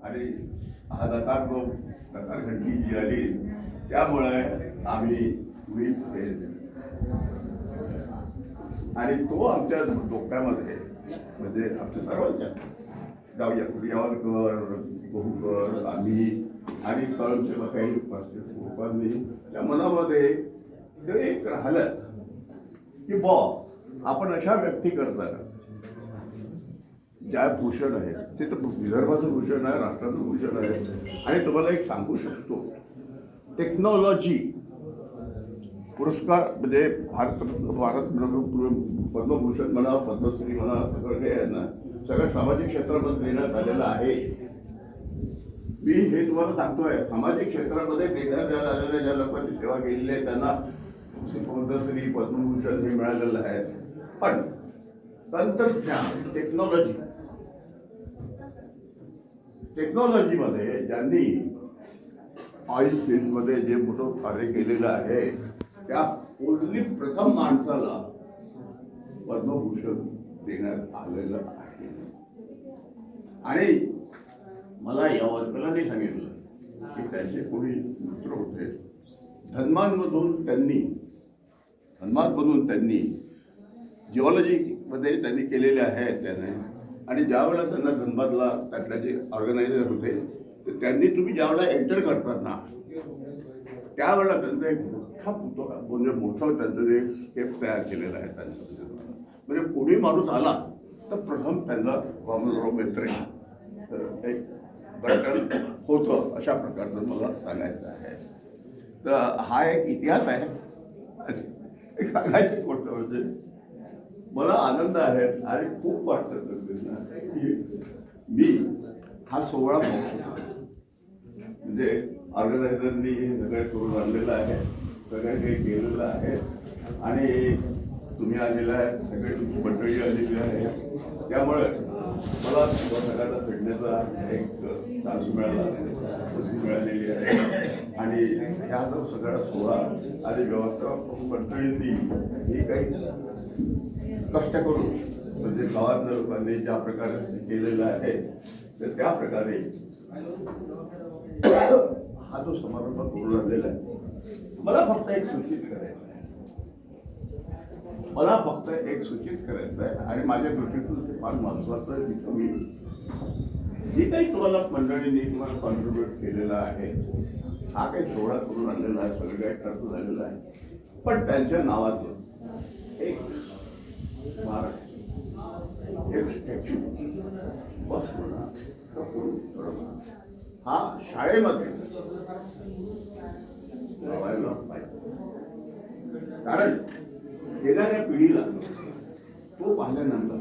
आणि हा दतार घंटी जी आली त्यामुळे आम्ही आणि तो आमच्या डोक्यामध्ये म्हणजे आमच्या सर्वांच्या जाऊया यावलकर बहुकर आम्ही आणि कळमचे काही लोकांनी त्या मनामध्ये ते एक राहिलं की आपण अशा व्यक्ती करता ज्या भूषण आहेत ते तर विदर्भाचं भूषण आहे, राष्ट्राचं भूषण आहे. आणि तुम्हाला एक सांगू शकतो, टेक्नॉलॉजी पुरस्कार म्हणजे भारत पद्मभूषण म्हणा, पद्मश्री म्हणा, सगळं हे आहे ना, सगळं सामाजिक क्षेत्रामध्ये देण्यात आलेलं आहे. मी हे तुम्हाला सांगतोय, सामाजिक क्षेत्रामध्ये देण्यात आलेल्या ज्या लोकांची सेवा केलेली आहे त्यांना पद्मश्री पद्मभूषण हे मिळालेलं आहे. पण तंत्रज्ञान टेक्नॉलॉजीमध्ये ज्यांनी ऑइल फील्डमध्ये जे मोठं कार्य केलेलं आहे त्या ओनली प्रथम माणसाला पद्मभूषण देण्यात आलेलं आहे. आणि मला यावरकरांनी सांगितलं की त्यांचे कोणी मित्र होते धनबादमधून त्यांनी जिओलॉजीमध्ये त्यांनी केलेले आहे त्याने. आणि ज्यावेळेला त्यांना धनबादला त्यातल्या जे ऑर्गनायझर होते तर त्यांनी तुम्ही ज्यावेळेला एंटर करतात ना त्यावेळेला त्यांचा एक मोठा पुतळा म्हणजे मोठं त्यांचं जे स्केप तयार केलेलं आहे त्यांचं. म्हणजे कोणी माणूस आला तर प्रथम त्यांना वामनराव मेत्रे एक बटन होतं अशा प्रकारचं मला सांगायचं आहे. तर हा एक इतिहास आहे. एक सांगायची गोष्ट म्हणजे मला आनंद आहे आणि खूप वाटतं की मी हा सोहळा म्हणजे ऑर्गनायझरनी हे सगळे करून आणलेलं आहे, सगळं काही केलेलं आहे. आणि तुम्ही आलेला आहे, सगळे तुमची मंडळी आलेली आहे. त्यामुळे मला सगळ्यांना भेटण्याचा एक चान्स मिळाला, संधी मिळालेली आहे. आणि ह्या जो सगळा सोहळा आणि व्यवस्थापक मंडळींनी ही काही कष्ट करून म्हणजे गावातल्या लोकांनी ज्या प्रकारे केलेलं आहे तर त्या प्रकारे हा जो समारंभ करून आणलेला आहे. मला फक्त एक सूचित करायचं आहे आणि माझ्या दृष्टीतून ते फार महत्वाचं आहे की तुम्ही जे काही तुम्हाला मंडळींनी तुम्हाला कॉन्ट्रीब्युट केलेलं आहे, हा काही सोहळा करून आणलेला आहे, सगळं काही खर्च झालेलं आहे, पण त्यांच्या नावाचं एक स्मारक एक स्टॅच्यू बस हा शाळेमध्ये लावायला पाहिजे. कारण येणाऱ्या पिढीला तो पाहिल्यानंतर